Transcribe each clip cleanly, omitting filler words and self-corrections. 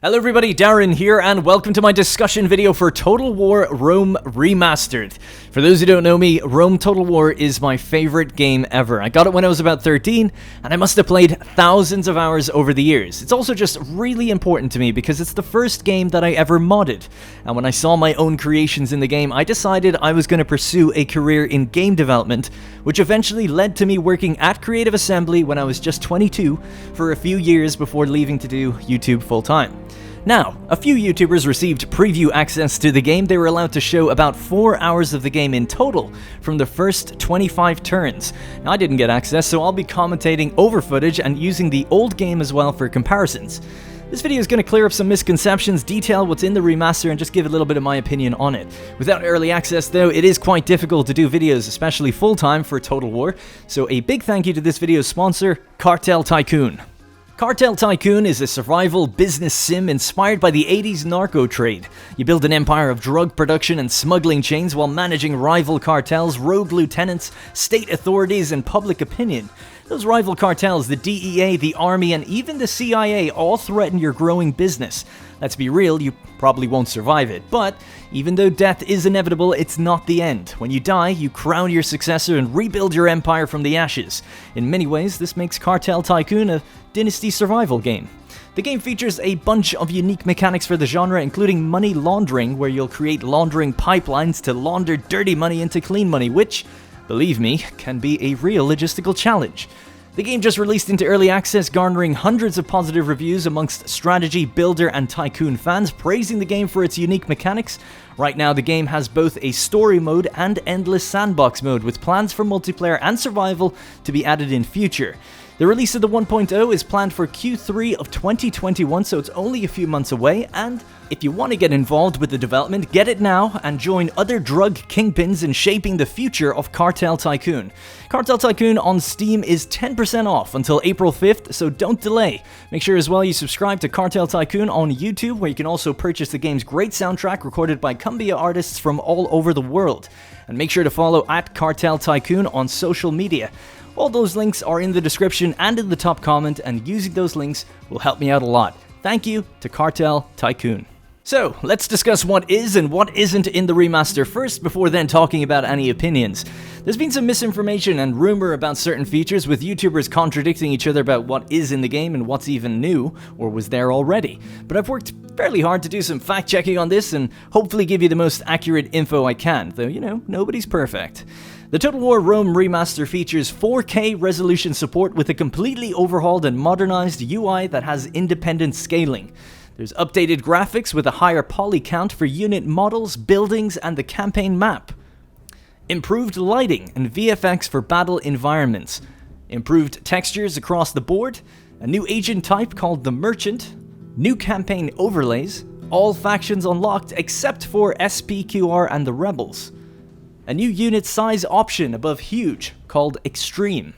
Hello everybody, Darren here, and welcome to my discussion video for Total War Rome Remastered. For those who don't know me, Rome Total War is my favorite game ever. I got it when I was about 13, and I must have played thousands of hours over the years. It's also just really important to me because it's the first game that I ever modded. And when I saw my own creations in the game, I decided I was going to pursue a career in game development, which eventually led to me working at Creative Assembly when I was just 22 for a few years before leaving to do YouTube full-time. Now, a few YouTubers received preview access to the game. They were allowed to show about 4 hours of the game in total from the first 25 turns. Now, I didn't get access, so I'll be commentating over footage and using the old game as well for comparisons. This video is going to clear up some misconceptions, detail what's in the remaster, and just give a little bit of my opinion on it. Without early access though, it is quite difficult to do videos, especially full-time for Total War, so a big thank you to this video's sponsor, Cartel Tycoon. Cartel Tycoon is a survival business sim inspired by the 80s narco trade. You build an empire of drug production and smuggling chains while managing rival cartels, rogue lieutenants, state authorities, and public opinion. Those rival cartels, the DEA, the Army, and even the CIA all threaten your growing business. Let's be real, you probably won't survive it, but even though death is inevitable, it's not the end. When you die, you crown your successor and rebuild your empire from the ashes. In many ways, this makes Cartel Tycoon a dynasty survival game. The game features a bunch of unique mechanics for the genre, including money laundering, where you'll create laundering pipelines to launder dirty money into clean money, which, believe me, can be a real logistical challenge. The game just released into early access, garnering hundreds of positive reviews amongst strategy, builder, and tycoon fans, praising the game for its unique mechanics. Right now, the game has both a story mode and endless sandbox mode, with plans for multiplayer and survival to be added in future. The release of the 1.0 is planned for Q3 of 2021, so it's only a few months away, and if you want to get involved with the development, get it now and join other drug kingpins in shaping the future of Cartel Tycoon. Cartel Tycoon on Steam is 10% off until April 5th, so don't delay. Make sure as well you subscribe to Cartel Tycoon on YouTube, where you can also purchase the game's great soundtrack recorded by Cumbia artists from all over the world. And make sure to follow at Cartel Tycoon on social media. All those links are in the description and in the top comment, and using those links will help me out a lot. Thank you to Cartel Tycoon. So, let's discuss what is and what isn't in the remaster first, before then talking about any opinions. There's been some misinformation and rumor about certain features, with YouTubers contradicting each other about what is in the game and what's even new, or was there already. But I've worked fairly hard to do some fact checking on this and hopefully give you the most accurate info I can, though, you know, nobody's perfect. The Total War Rome Remaster features 4K resolution support with a completely overhauled and modernized UI that has independent scaling. There's updated graphics with a higher poly count for unit models, buildings, and the campaign map. Improved lighting and VFX for battle environments. Improved textures across the board. A new agent type called the Merchant. New campaign overlays. All factions unlocked except for SPQR and the Rebels. A new unit size option above Huge called Extreme.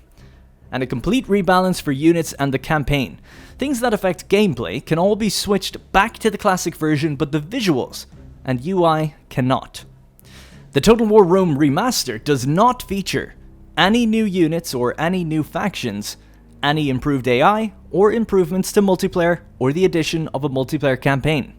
And a complete rebalance for units and the campaign. Things that affect gameplay can all be switched back to the classic version, but the visuals and UI cannot. The Total War Rome Remaster does not feature any new units or any new factions, any improved AI, or improvements to multiplayer, or the addition of a multiplayer campaign.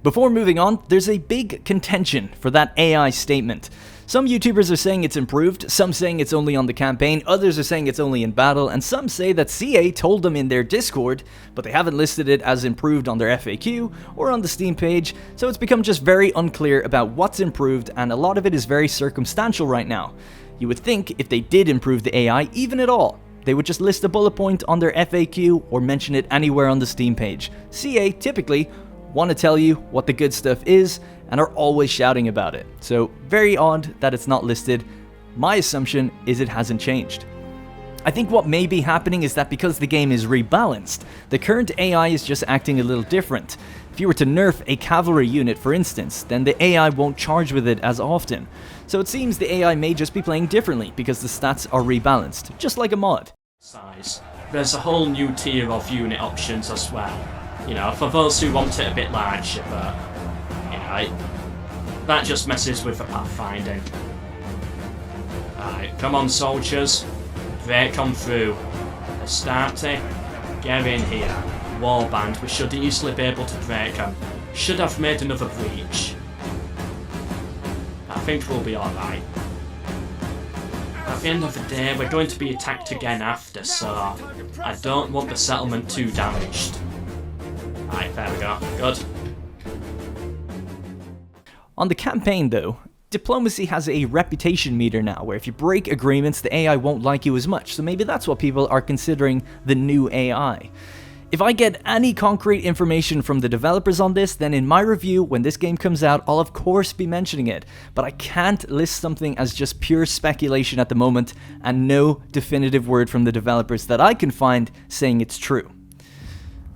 Before moving on, there's a big contention for that AI statement. Some YouTubers are saying it's improved, some saying it's only on the campaign, others are saying it's only in battle, and some say that CA told them in their Discord, but they haven't listed it as improved on their FAQ or on the Steam page, so it's become just very unclear about what's improved, and a lot of it is very circumstantial right now. You would think if they did improve the AI, even at all, they would just list a bullet point on their FAQ or mention it anywhere on the Steam page. CA typically want to tell you what the good stuff is and are always shouting about it. So very odd that it's not listed. My assumption is it hasn't changed. I think what may be happening is that because the game is rebalanced, the current AI is just acting a little different. If you were to nerf a cavalry unit, for instance, then the AI won't charge with it as often. So it seems the AI may just be playing differently because the stats are rebalanced, just like a mod. Size. There's a whole new tier of unit options as well. You know, for those who want it a bit larger, but, you know, that just messes with the pathfinding. Alright, come on soldiers. They come through. Astarte, get in here. warband, we should easily be able to break them. Should have made another breach. I think we'll be alright. At the end of the day, we're going to be attacked again after, so I don't want the settlement too damaged. Right, there we go. Good. On the campaign though, diplomacy has a reputation meter now, where if you break agreements, the AI won't like you as much, so maybe that's what people are considering the new AI. If I get any concrete information from the developers on this, then in my review, when this game comes out, I'll of course be mentioning it, but I can't list something as just pure speculation at the moment, and no definitive word from the developers that I can find saying it's true.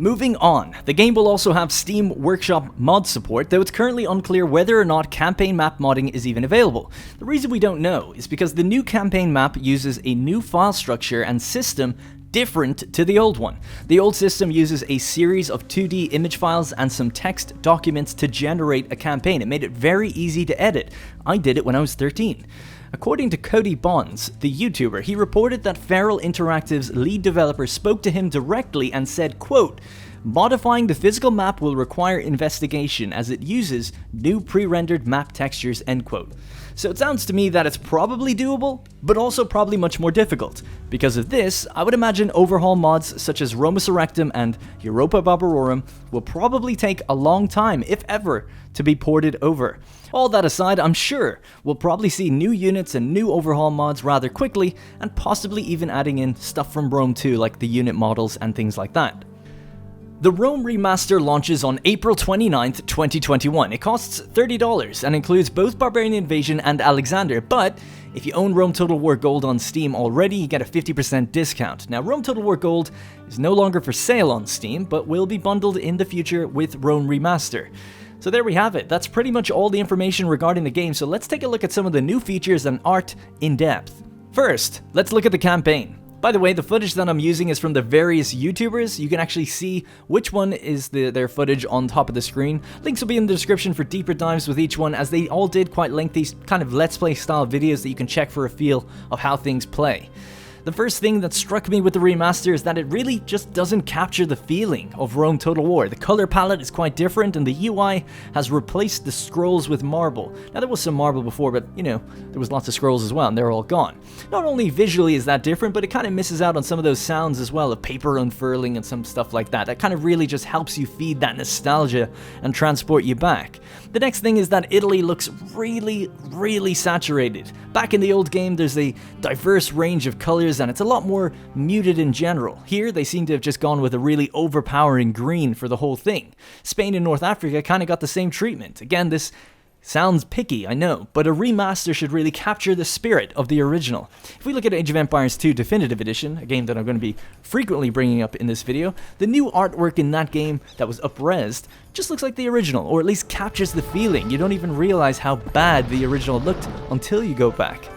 Moving on, the game will also have Steam Workshop mod support, though it's currently unclear whether or not campaign map modding is even available. The reason we don't know is because the new campaign map uses a new file structure and system different to the old one. The old system uses a series of 2D image files and some text documents to generate a campaign. It made it very easy to edit. I did it when I was 13. According to Cody Bonds, the YouTuber, he reported that Feral Interactive's lead developer spoke to him directly and said, quote, "Modifying the physical map will require investigation as it uses new pre-rendered map textures," end quote. So it sounds to me that it's probably doable, but also probably much more difficult. Because of this, I would imagine overhaul mods such as Remastered and Europa Barbarorum will probably take a long time, if ever, to be ported over. All that aside, I'm sure we'll probably see new units and new overhaul mods rather quickly, and possibly even adding in stuff from Rome 2 like the unit models and things like that. The Rome Remaster launches on April 29th, 2021. It costs $30 and includes both Barbarian Invasion and Alexander, but if you own Rome Total War Gold on Steam already, you get a 50% discount. Now, Rome Total War Gold is no longer for sale on Steam, but will be bundled in the future with Rome Remaster. So there we have it. That's pretty much all the information regarding the game, so let's take a look at some of the new features and art in depth. First, let's look at the campaign. By the way, the footage that I'm using is from the various YouTubers. You can actually see which one is their footage on top of the screen. Links will be in the description for deeper dives with each one, as they all did quite lengthy kind of Let's Play style videos that you can check for a feel of how things play. The first thing that struck me with the remaster is that it really just doesn't capture the feeling of Rome Total War. The color palette is quite different, and the UI has replaced the scrolls with marble. Now, there was some marble before, but you know, there was lots of scrolls as well, and they're all gone. Not only visually is that different, but it kind of misses out on some of those sounds as well, of paper unfurling and some stuff like that. That kind of really just helps you feed that nostalgia and transport you back. The next thing is that Italy looks really, really saturated. Back in the old game, there's a diverse range of colors, and it's a lot more muted in general. Here, they seem to have just gone with a really overpowering green for the whole thing. Spain and North Africa kind of got the same treatment. Again, this sounds picky, I know, but a remaster should really capture the spirit of the original. If we look at Age of Empires 2 Definitive Edition, a game that I'm going to be frequently bringing up in this video, the new artwork in that game that was up-resed just looks like the original, or at least captures the feeling. You don't even realize how bad the original looked until you go back.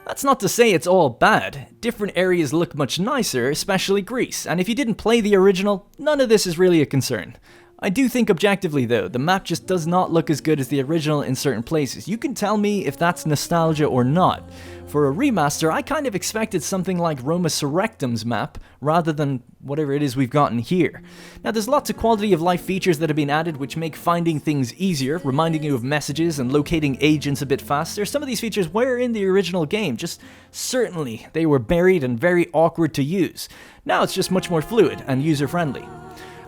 That's not to say it's all bad. Different areas look much nicer, especially Greece, and if you didn't play the original, none of this is really a concern. I do think objectively though, the map just does not look as good as the original in certain places. You can tell me if that's nostalgia or not. For a remaster, I kind of expected something like Roma Surrectum's map, rather than whatever it is we've gotten here. Now, there's lots of quality of life features that have been added which make finding things easier, reminding you of messages and locating agents a bit faster. Some of these features were in the original game, just certainly they were buried and very awkward to use. Now it's just much more fluid and user-friendly.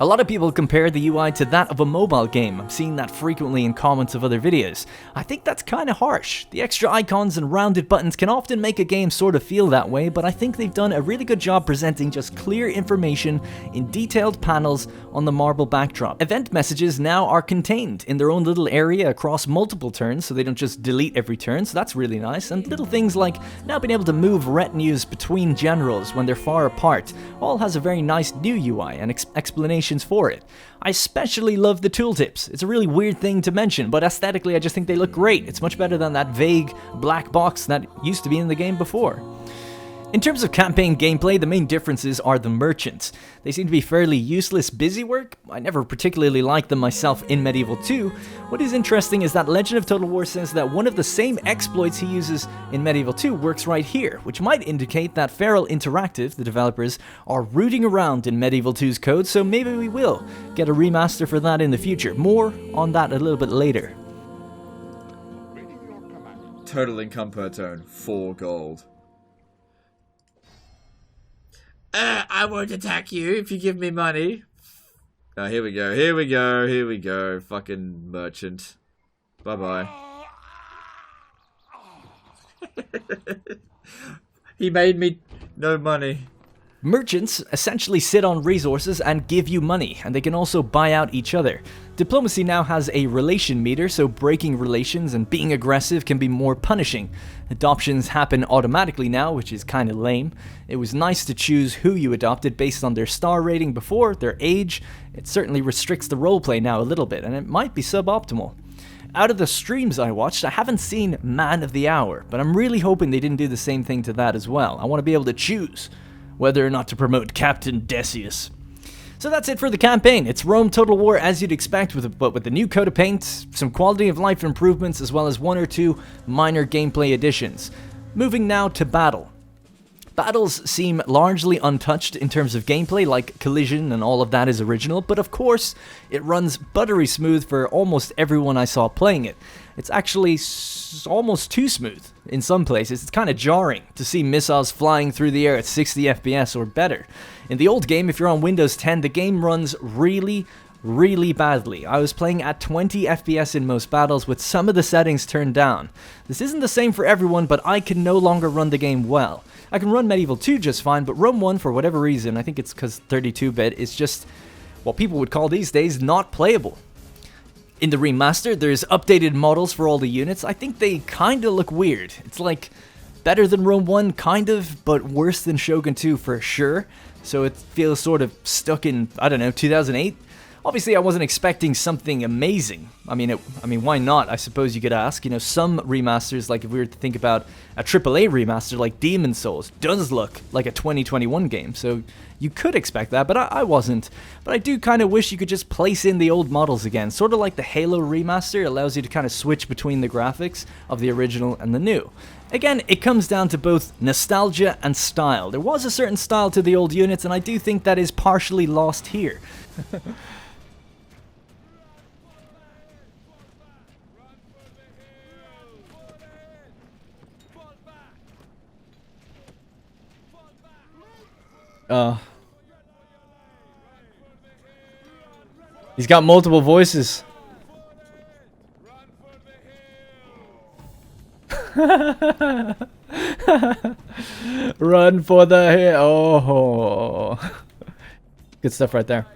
A lot of people compare the UI to that of a mobile game. I'm seeing that frequently in comments of other videos. I think that's kind of harsh. The extra icons and rounded buttons can often make a game sort of feel that way, but I think they've done a really good job presenting just clear information in detailed panels on the marble backdrop. Event messages now are contained in their own little area across multiple turns, so they don't just delete every turn, so that's really nice. And little things like now being able to move retinues between generals when they're far apart all has a very nice new UI and explanation for it. I especially love the tooltips. It's a really weird thing to mention, but aesthetically I just think they look great. It's much better than that vague black box that used to be in the game before. In terms of campaign gameplay, the main differences are the merchants. They seem to be fairly useless busy work. I never particularly liked them myself in Medieval 2. What is interesting is that Legend of Total War says that one of the same exploits he uses in Medieval 2 works right here, which might indicate that Feral Interactive, the developers, are rooting around in Medieval 2's code, so maybe we will get a remaster for that in the future. More on that a little bit later. Total income per turn, 4 gold. I won't attack you if you give me money. Oh, here we go, here we go, here we go. Fucking merchant. Bye-bye. He made me no money. Merchants essentially sit on resources and give you money, and they can also buy out each other. Diplomacy now has a relation meter, so breaking relations and being aggressive can be more punishing. Adoptions happen automatically now, which is kinda lame. It was nice to choose who you adopted based on their star rating before, their age. It certainly restricts the roleplay now a little bit, and it might be suboptimal. Out of the streams I watched, I haven't seen Man of the Hour, but I'm really hoping they didn't do the same thing to that as well. I want to be able to choose whether or not to promote Captain Decius. So that's it for the campaign. It's Rome Total War as you'd expect, but with the new coat of paint, some quality of life improvements, as well as 1 or 2 minor gameplay additions. Moving now to battle. Battles seem largely untouched in terms of gameplay, like collision and all of that is original, but of course, it runs buttery smooth for almost everyone I saw playing it. It's actually almost too smooth in some places. It's kind of jarring to see missiles flying through the air at 60 FPS or better. In the old game, if you're on Windows 10, the game runs really badly. I was playing at 20 FPS in most battles with some of the settings turned down. This isn't the same for everyone, but I can no longer run the game well. I can run Medieval 2 just fine, but Rome 1, for whatever reason, I think it's because 32-bit, is just what people would call these days not playable. In the remaster, there's updated models for all the units. I think they kinda look weird. It's like better than Rome 1, kind of, but worse than Shogun 2 for sure. So it feels sort of stuck in, I don't know, 2008? Obviously, I wasn't expecting something amazing. I mean, why not? I suppose you could ask. You know, some remasters, like if we were to think about a AAA remaster like Demon's Souls, does look like a 2021 game. So you could expect that, but I wasn't. But I do kind of wish you could just place in the old models again. Sort of like the Halo remaster allows you to kind of switch between the graphics of the original and the new. Again, it comes down to both nostalgia and style. There was a certain style to the old units, and I do think that is partially lost here. He's got multiple voices. Run for the hill. Oh. Good stuff right there.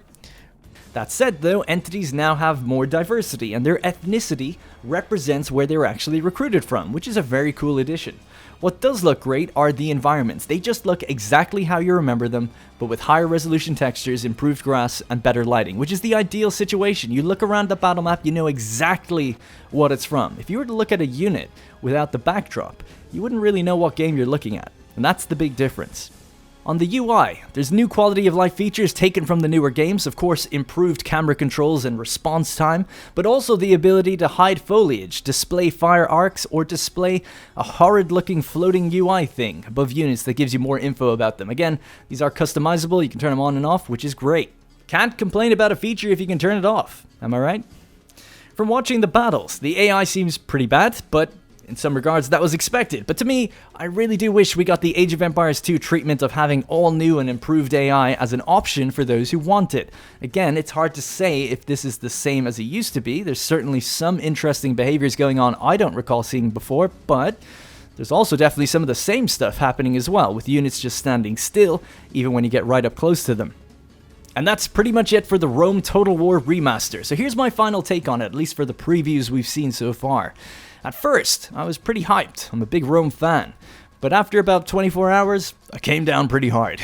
That said, though, entities now have more diversity, and their ethnicity represents where they were actually recruited from, which is a very cool addition. What does look great are the environments. They just look exactly how you remember them, but with higher resolution textures, improved grass, and better lighting, which is the ideal situation. You look around the battle map, you know exactly what it's from. If you were to look at a unit without the backdrop, you wouldn't really know what game you're looking at, and that's the big difference. On the UI, there's new quality of life features taken from the newer games, of course improved camera controls and response time, but also the ability to hide foliage, display fire arcs, or display a horrid looking floating UI thing above units that gives you more info about them. Again, these are customizable, you can turn them on and off, which is great. Can't complain about a feature if you can turn it off, am I right? From watching the battles, the AI seems pretty bad, but in some regards, that was expected, but to me, I really do wish we got the Age of Empires 2 treatment of having all new and improved AI as an option for those who want it. Again, it's hard to say if this is the same as it used to be. There's certainly some interesting behaviors going on I don't recall seeing before, but there's also definitely some of the same stuff happening as well, with units just standing still, even when you get right up close to them. And that's pretty much it for the Rome Total War Remaster. So here's my final take on it, at least for the previews we've seen so far. At first, I was pretty hyped. I'm a big Rome fan. But after about 24 hours, I came down pretty hard.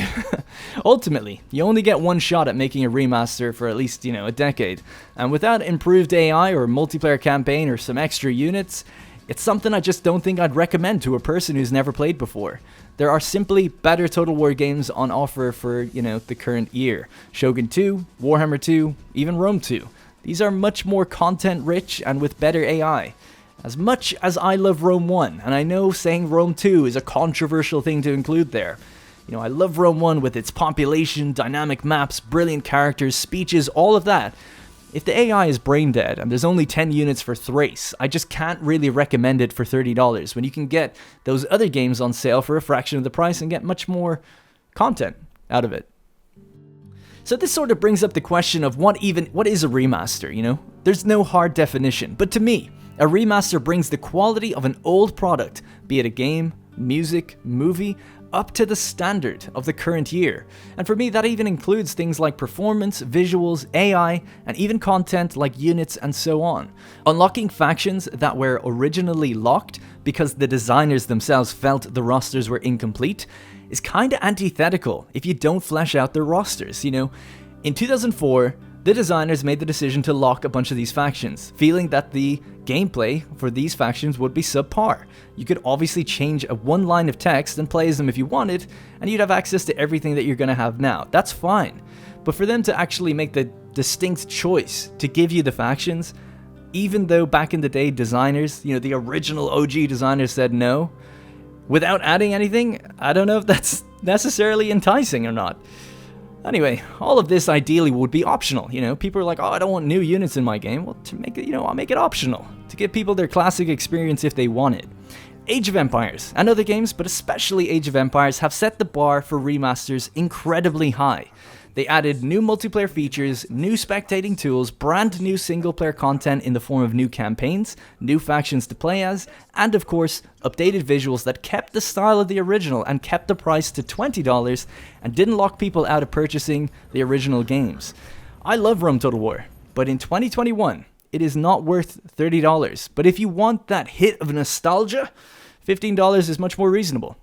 Ultimately, you only get one shot at making a remaster for at least, a decade. And without improved AI or multiplayer campaign or some extra units, it's something I just don't think I'd recommend to a person who's never played before. There are simply better Total War games on offer for, the current year. Shogun 2, Warhammer 2, even Rome 2. These are much more content-rich and with better AI. As much as I love Rome 1, and I know saying Rome 2 is a controversial thing to include there. I love Rome 1 with its population, dynamic maps, brilliant characters, speeches, all of that. If the AI is brain dead and there's only 10 units for Thrace, I just can't really recommend it for $30 when you can get those other games on sale for a fraction of the price and get much more content out of it. So this sort of brings up the question of what is a remaster, There's no hard definition, but to me, a remaster brings the quality of an old product, be it a game, music, movie, up to the standard of the current year. And for me, that even includes things like performance, visuals, AI, and even content like units and so on. Unlocking factions that were originally locked because the designers themselves felt the rosters were incomplete is kinda antithetical if you don't flesh out their rosters, In 2004, the designers made the decision to lock a bunch of these factions, feeling that the gameplay for these factions would be subpar. You could obviously change one line of text and play as them if you wanted, and you'd have access to everything that you're going to have now. That's fine. But for them to actually make the distinct choice to give you the factions, even though back in the day designers, the original OG designers said no, without adding anything, I don't know if that's necessarily enticing or not. Anyway, all of this ideally would be optional, People are like, oh, I don't want new units in my game. Well, to make it, I'll make it optional. To give people their classic experience if they want it. Age of Empires and other games, but especially Age of Empires, have set the bar for remasters incredibly high. They added new multiplayer features, new spectating tools, brand new single-player content in the form of new campaigns, new factions to play as, and of course, updated visuals that kept the style of the original and kept the price to $20 and didn't lock people out of purchasing the original games. I love Rome Total War, but in 2021, it is not worth $30. But if you want that hit of nostalgia, $15 is much more reasonable.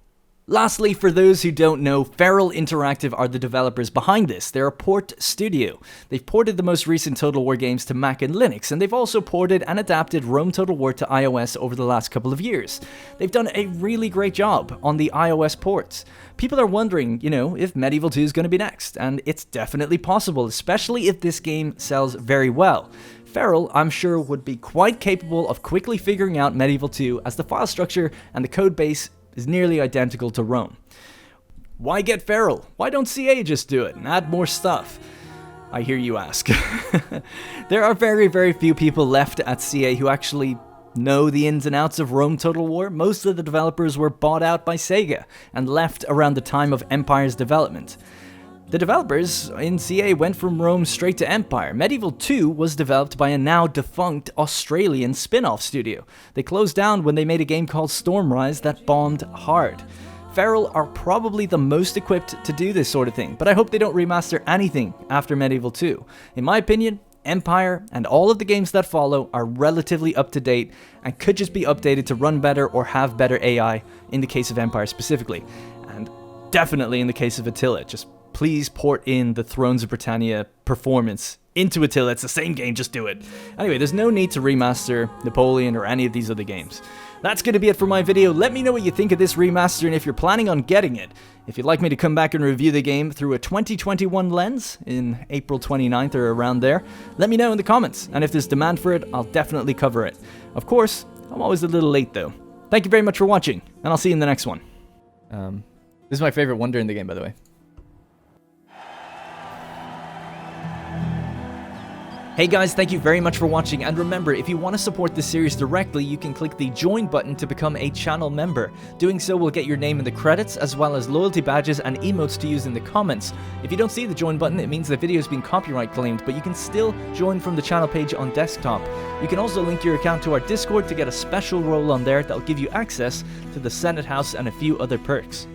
Lastly, for those who don't know, Feral Interactive are the developers behind this. They're a port studio. They've ported the most recent Total War games to Mac and Linux, and they've also ported and adapted Rome Total War to iOS over the last couple of years. They've done a really great job on the iOS ports. People are wondering, if Medieval 2 is going to be next, and it's definitely possible, especially if this game sells very well. Feral, I'm sure, would be quite capable of quickly figuring out Medieval 2 as the file structure and the code base is nearly identical to Rome. Why get Feral? Why don't CA just do it and add more stuff? I hear you ask. There are very, very few people left at CA who actually know the ins and outs of Rome Total War. Most of the developers were bought out by Sega and left around the time of Empire's development. The developers in CA went from Rome straight to Empire. Medieval 2 was developed by a now defunct Australian spin-off studio. They closed down when they made a game called Stormrise that bombed hard. Feral are probably the most equipped to do this sort of thing, but I hope they don't remaster anything after Medieval 2. In my opinion, Empire and all of the games that follow are relatively up to date and could just be updated to run better or have better AI in the case of Empire specifically. And definitely in the case of Attila, just please port in the Thrones of Britannia performance into Attila. It's the same game, just do it. Anyway, there's no need to remaster Napoleon or any of these other games. That's going to be it for my video. Let me know what you think of this remaster and if you're planning on getting it. If you'd like me to come back and review the game through a 2021 lens in April 29th or around there, let me know in the comments. And if there's demand for it, I'll definitely cover it. Of course, I'm always a little late though. Thank you very much for watching, and I'll see you in the next one. This is my favorite wonder in the game, by the way. Hey guys, thank you very much for watching, and remember, if you want to support this series directly, you can click the join button to become a channel member. Doing so will get your name in the credits, as well as loyalty badges and emotes to use in the comments. If you don't see the join button, it means the video has been copyright claimed, but you can still join from the channel page on desktop. You can also link your account to our Discord to get a special role on there that will give you access to the Senate House and a few other perks.